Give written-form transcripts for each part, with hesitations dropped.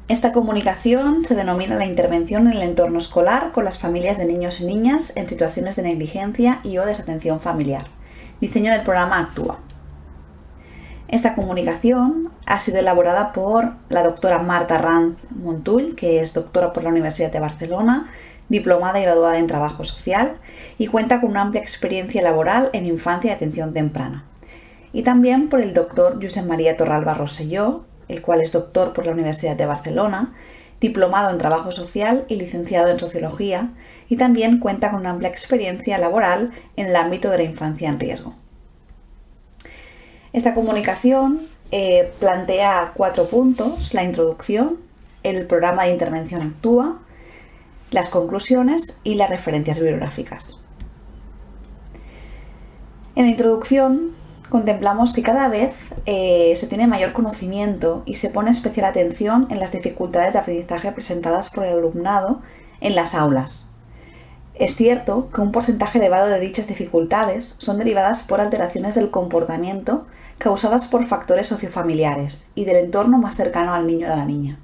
Esta comunicación se denomina la intervención en el entorno escolar con las familias de niños y niñas en situaciones de negligencia y o desatención familiar. Diseño del programa Actúa. Esta comunicación ha sido elaborada por la doctora Marta Ranz Montull, que es doctora por la Universidad de Barcelona, diplomada y graduada en Trabajo Social, y cuenta con una amplia experiencia laboral en infancia y atención temprana. Y también por el doctor Josep María Torralba Rosselló, el cual es doctor por la Universidad de Barcelona, diplomado en Trabajo Social y licenciado en Sociología, y también cuenta con una amplia experiencia laboral en el ámbito de la infancia en riesgo. Esta comunicación plantea 4 puntos: la introducción, el programa de intervención Actúa, las conclusiones y las referencias bibliográficas. En la introducción contemplamos que cada vez se tiene mayor conocimiento y se pone especial atención en las dificultades de aprendizaje presentadas por el alumnado en las aulas. Es cierto que un porcentaje elevado de dichas dificultades son derivadas por alteraciones del comportamiento causadas por factores sociofamiliares y del entorno más cercano al niño o a la niña.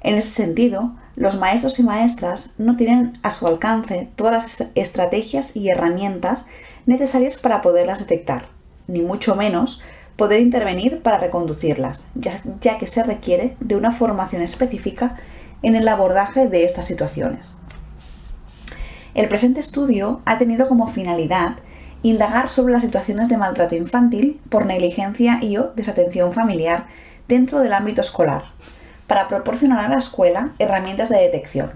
En ese sentido, los maestros y maestras no tienen a su alcance todas las estrategias y herramientas necesarias para poderlas detectar, ni mucho menos poder intervenir para reconducirlas, ya que se requiere de una formación específica en el abordaje de estas situaciones. El presente estudio ha tenido como finalidad indagar sobre las situaciones de maltrato infantil por negligencia y o desatención familiar dentro del ámbito escolar, para proporcionar a la escuela herramientas de detección.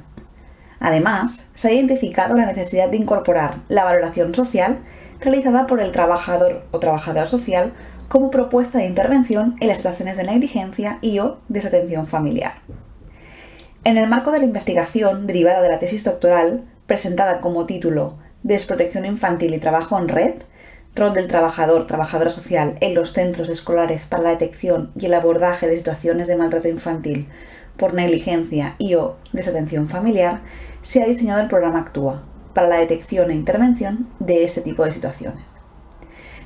Además, se ha identificado la necesidad de incorporar la valoración social realizada por el trabajador o trabajadora social como propuesta de intervención en las situaciones de negligencia y o desatención familiar. En el marco de la investigación derivada de la tesis doctoral, presentada como título Desprotección infantil y trabajo en red, rol del trabajador-trabajadora social en los centros escolares para la detección y el abordaje de situaciones de maltrato infantil por negligencia y o desatención familiar, se ha diseñado el programa Actúa para la detección e intervención de este tipo de situaciones.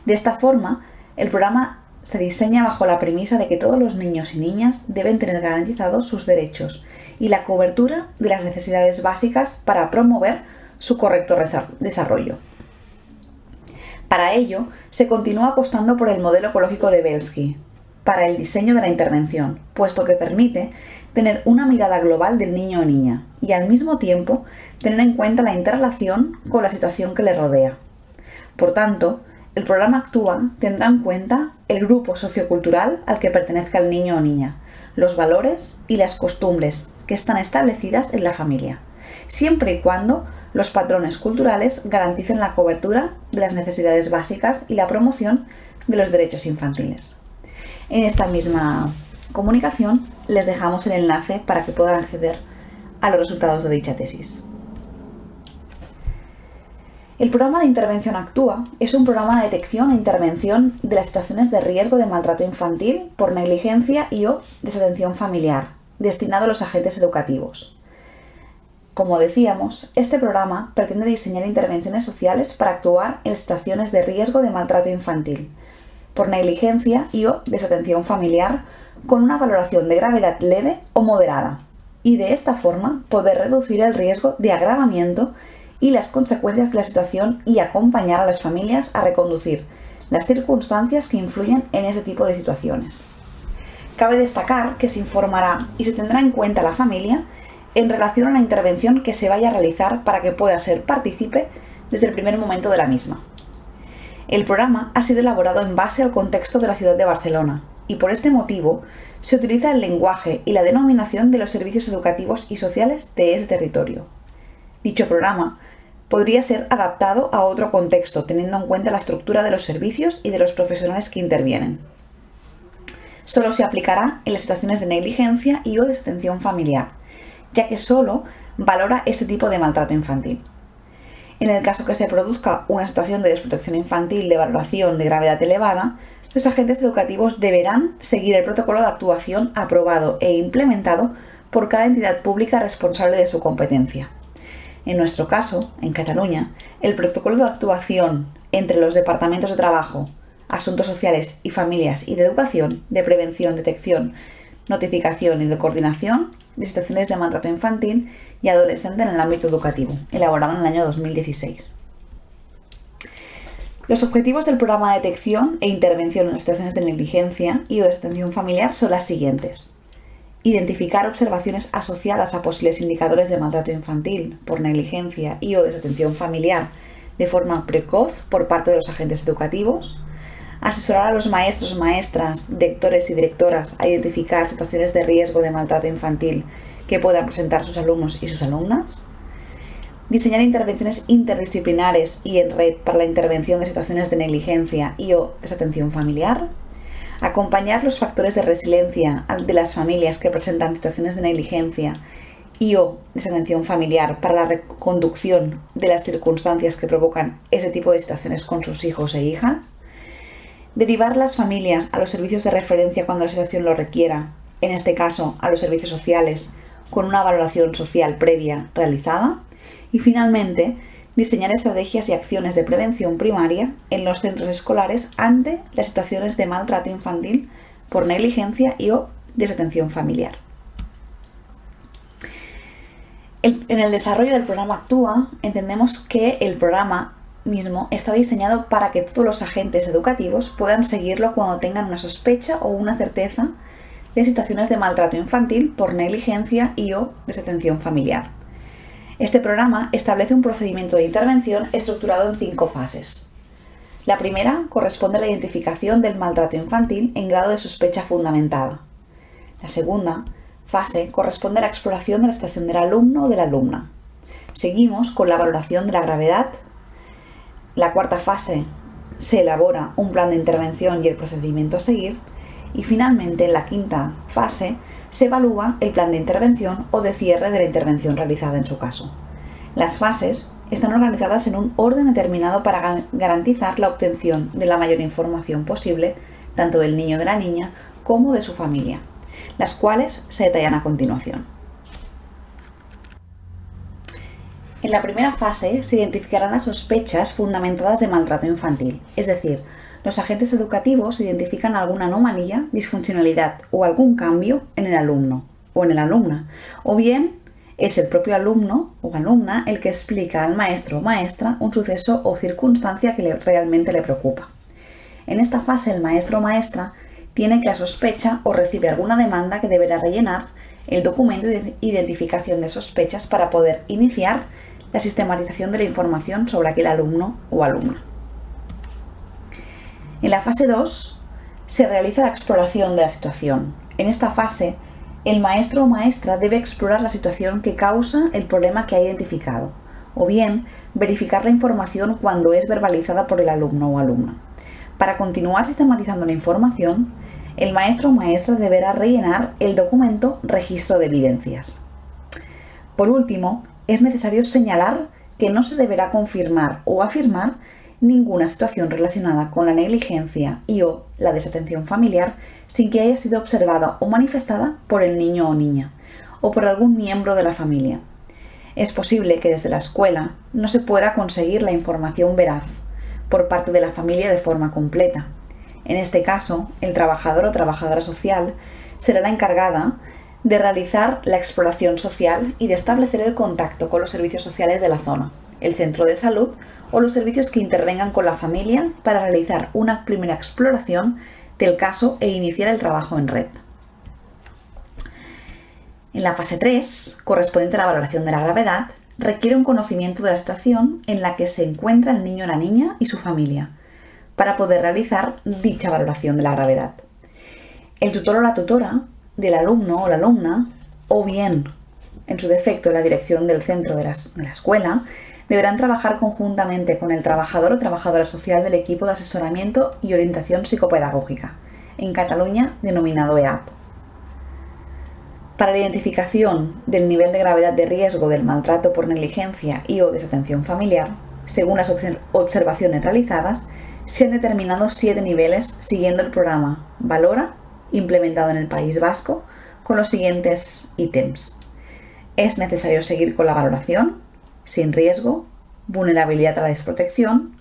De esta forma, el programa se diseña bajo la premisa de que todos los niños y niñas deben tener garantizados sus derechos y la cobertura de las necesidades básicas para promover su correcto desarrollo. Para ello, se continúa apostando por el modelo ecológico de Belsky para el diseño de la intervención, puesto que permite tener una mirada global del niño o niña y al mismo tiempo tener en cuenta la interrelación con la situación que le rodea. Por tanto, el programa Actúa tendrá en cuenta el grupo sociocultural al que pertenezca el niño o niña, los valores y las costumbres que están establecidas en la familia, siempre y cuando los patrones culturales garanticen la cobertura de las necesidades básicas y la promoción de los derechos infantiles. En esta misma comunicación les dejamos el enlace para que puedan acceder a los resultados de dicha tesis. El programa de intervención Actúa es un programa de detección e intervención de las situaciones de riesgo de maltrato infantil por negligencia y o desatención familiar, destinado a los agentes educativos. Como decíamos, este programa pretende diseñar intervenciones sociales para actuar en situaciones de riesgo de maltrato infantil, por negligencia y o desatención familiar, con una valoración de gravedad leve o moderada, y de esta forma poder reducir el riesgo de agravamiento y las consecuencias de la situación y acompañar a las familias a reconducir las circunstancias que influyen en ese tipo de situaciones. Cabe destacar que se informará y se tendrá en cuenta a la familia en relación a la intervención que se vaya a realizar para que pueda ser partícipe desde el primer momento de la misma. El programa ha sido elaborado en base al contexto de la ciudad de Barcelona y por este motivo se utiliza el lenguaje y la denominación de los servicios educativos y sociales de ese territorio. Dicho programa podría ser adaptado a otro contexto teniendo en cuenta la estructura de los servicios y de los profesionales que intervienen. Solo se aplicará en las situaciones de negligencia y o desatención familiar, ya que solo valora este tipo de maltrato infantil. En el caso que se produzca una situación de desprotección infantil de valoración de gravedad elevada, los agentes educativos deberán seguir el protocolo de actuación aprobado e implementado por cada entidad pública responsable de su competencia. En nuestro caso, en Cataluña, el protocolo de actuación entre los departamentos de trabajo, asuntos sociales y familias y de educación, de prevención, detección notificación y de coordinación de situaciones de maltrato infantil y adolescente en el ámbito educativo, elaborado en el año 2016. Los objetivos del programa de detección e intervención en las situaciones de negligencia y o desatención familiar son las siguientes. Identificar observaciones asociadas a posibles indicadores de maltrato infantil por negligencia y o desatención familiar de forma precoz por parte de los agentes educativos. Asesorar a los maestros, maestras, directores y directoras a identificar situaciones de riesgo de maltrato infantil que puedan presentar sus alumnos y sus alumnas. Diseñar intervenciones interdisciplinares y en red para la intervención de situaciones de negligencia y o desatención familiar. Acompañar los factores de resiliencia de las familias que presentan situaciones de negligencia y o desatención familiar para la reconducción de las circunstancias que provocan ese tipo de situaciones con sus hijos e hijas. Derivar las familias a los servicios de referencia cuando la situación lo requiera, en este caso a los servicios sociales, con una valoración social previa realizada. Y finalmente, diseñar estrategias y acciones de prevención primaria en los centros escolares ante las situaciones de maltrato infantil por negligencia y o desatención familiar. En el desarrollo del programa Actúa, entendemos que el programa mismo está diseñado para que todos los agentes educativos puedan seguirlo cuando tengan una sospecha o una certeza de situaciones de maltrato infantil por negligencia y o desatención familiar. Este programa establece un procedimiento de intervención estructurado en 5 fases. La primera corresponde a la identificación del maltrato infantil en grado de sospecha fundamentada. La segunda fase corresponde a la exploración de la situación del alumno o de la alumna. Seguimos con la valoración de la gravedad. La cuarta fase se elabora un plan de intervención y el procedimiento a seguir. Y finalmente, en la quinta fase, se evalúa el plan de intervención o de cierre de la intervención realizada en su caso. Las fases están organizadas en un orden determinado para garantizar la obtención de la mayor información posible, tanto del niño o de la niña como de su familia, las cuales se detallan a continuación. En la primera fase se identificarán las sospechas fundamentadas de maltrato infantil, es decir, los agentes educativos identifican alguna anomalía, disfuncionalidad o algún cambio en el alumno o en la alumna, o bien es el propio alumno o alumna el que explica al maestro o maestra un suceso o circunstancia que realmente le preocupa. En esta fase el maestro o maestra tiene que la sospecha o recibe alguna demanda que deberá rellenar el documento de identificación de sospechas para poder iniciar la sistematización de la información sobre aquel alumno o alumna. En la fase 2 se realiza la exploración de la situación. En esta fase, el maestro o maestra debe explorar la situación que causa el problema que ha identificado, o bien verificar la información cuando es verbalizada por el alumno o alumna. Para continuar sistematizando la información, el maestro o maestra deberá rellenar el documento Registro de Evidencias. Por último, es necesario señalar que no se deberá confirmar o afirmar ninguna situación relacionada con la negligencia y o la desatención familiar sin que haya sido observada o manifestada por el niño o niña o por algún miembro de la familia. Es posible que desde la escuela no se pueda conseguir la información veraz por parte de la familia de forma completa. En este caso, el trabajador o trabajadora social será la encargada de realizar la exploración social y de establecer el contacto con los servicios sociales de la zona, el centro de salud o los servicios que intervengan con la familia para realizar una primera exploración del caso e iniciar el trabajo en red. En la fase 3, correspondiente a la valoración de la gravedad, requiere un conocimiento de la situación en la que se encuentra el niño o la niña y su familia, para poder realizar dicha valoración de la gravedad. El tutor o la tutora del alumno o la alumna, o bien, en su defecto, la dirección del centro de la escuela, deberán trabajar conjuntamente con el trabajador o trabajadora social del equipo de asesoramiento y orientación psicopedagógica, en Cataluña denominado EAP. Para la identificación del nivel de gravedad de riesgo del maltrato por negligencia y o desatención familiar, según las observaciones realizadas, se han determinado 7 niveles siguiendo el programa Valora, implementado en el País Vasco, con los siguientes ítems. Es necesario seguir con la valoración: sin riesgo, vulnerabilidad a la desprotección,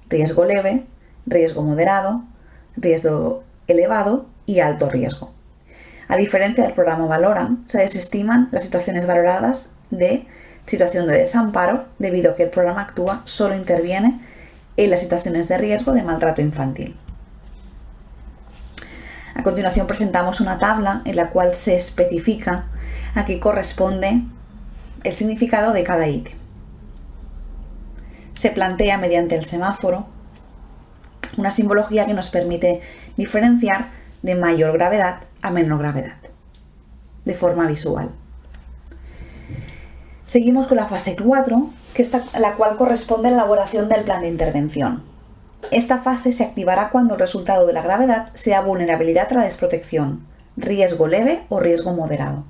riesgo leve, riesgo moderado, riesgo elevado y alto riesgo. A diferencia del programa Valora, se desestiman las situaciones valoradas de situación de desamparo, debido a que el programa actúa solo interviene en las situaciones de riesgo de maltrato infantil. A continuación presentamos una tabla en la cual se especifica a qué corresponde el significado de cada ítem. Se plantea mediante el semáforo una simbología que nos permite diferenciar de mayor gravedad a menor gravedad, de forma visual. Seguimos con la fase 4, la cual corresponde a la elaboración del plan de intervención. Esta fase se activará cuando el resultado de la gravedad sea vulnerabilidad a la desprotección, riesgo leve o riesgo moderado.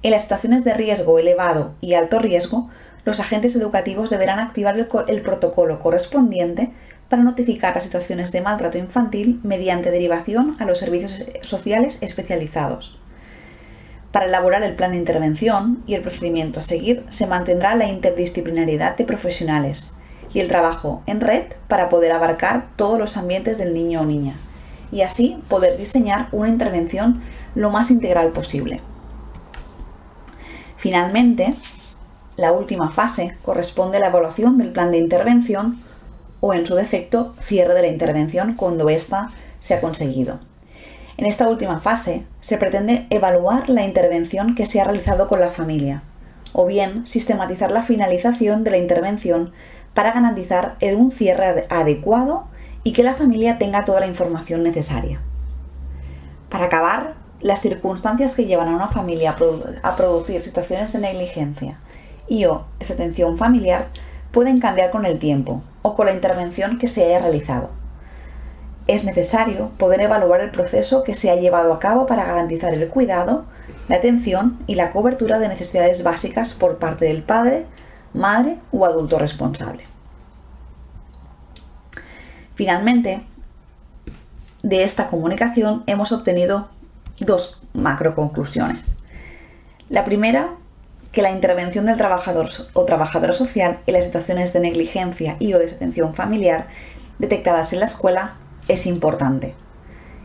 En las situaciones de riesgo elevado y alto riesgo, los agentes educativos deberán activar el protocolo correspondiente para notificar las situaciones de maltrato infantil mediante derivación a los servicios sociales especializados. Para elaborar el plan de intervención y el procedimiento a seguir, se mantendrá la interdisciplinariedad de profesionales y el trabajo en red para poder abarcar todos los ambientes del niño o niña y así poder diseñar una intervención lo más integral posible. Finalmente, la última fase corresponde a la evaluación del plan de intervención o, en su defecto, cierre de la intervención cuando ésta se ha conseguido. En esta última fase se pretende evaluar la intervención que se ha realizado con la familia o bien sistematizar la finalización de la intervención para garantizar un cierre adecuado y que la familia tenga toda la información necesaria. Para acabar, las circunstancias que llevan a una familia a producir situaciones de negligencia y/o desatención familiar pueden cambiar con el tiempo o con la intervención que se haya realizado. Es necesario poder evaluar el proceso que se ha llevado a cabo para garantizar el cuidado, la atención y la cobertura de necesidades básicas por parte del padre, madre o adulto responsable. Finalmente, de esta comunicación hemos obtenido dos macroconclusiones. La primera, que la intervención del trabajador o trabajadora social en las situaciones de negligencia y/o desatención familiar detectadas en la escuela es importante,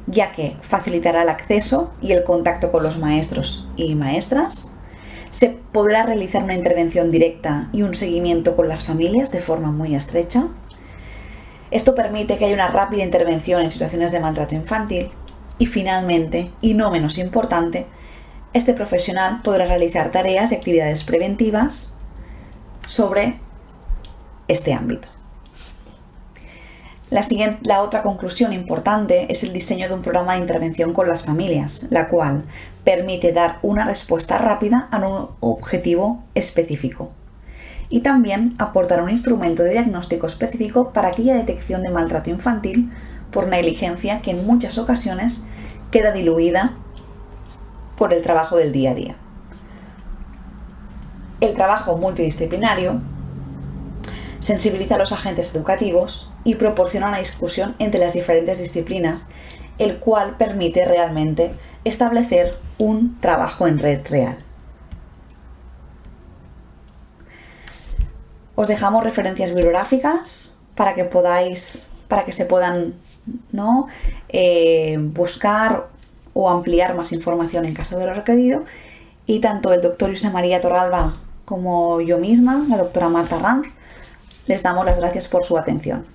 ya que facilitará el acceso y el contacto con los maestros y maestras, se podrá realizar una intervención directa y un seguimiento con las familias de forma muy estrecha. Esto permite que haya una rápida intervención en situaciones de maltrato infantil y finalmente, y no menos importante, este profesional podrá realizar tareas y actividades preventivas sobre este ámbito. La otra conclusión importante es el diseño de un programa de intervención con las familias, la cual permite dar una respuesta rápida a un objetivo específico y también aportar un instrumento de diagnóstico específico para aquella detección de maltrato infantil por negligencia que en muchas ocasiones queda diluida por el trabajo del día a día. El trabajo multidisciplinario sensibiliza a los agentes educativos y proporciona una discusión entre las diferentes disciplinas, el cual permite realmente establecer un trabajo en red real. Os dejamos referencias bibliográficas para que se puedan buscar o ampliar más información en caso de lo requerido, y tanto el doctor José María Torralba como yo misma, la doctora Marta Ranz, les damos las gracias por su atención.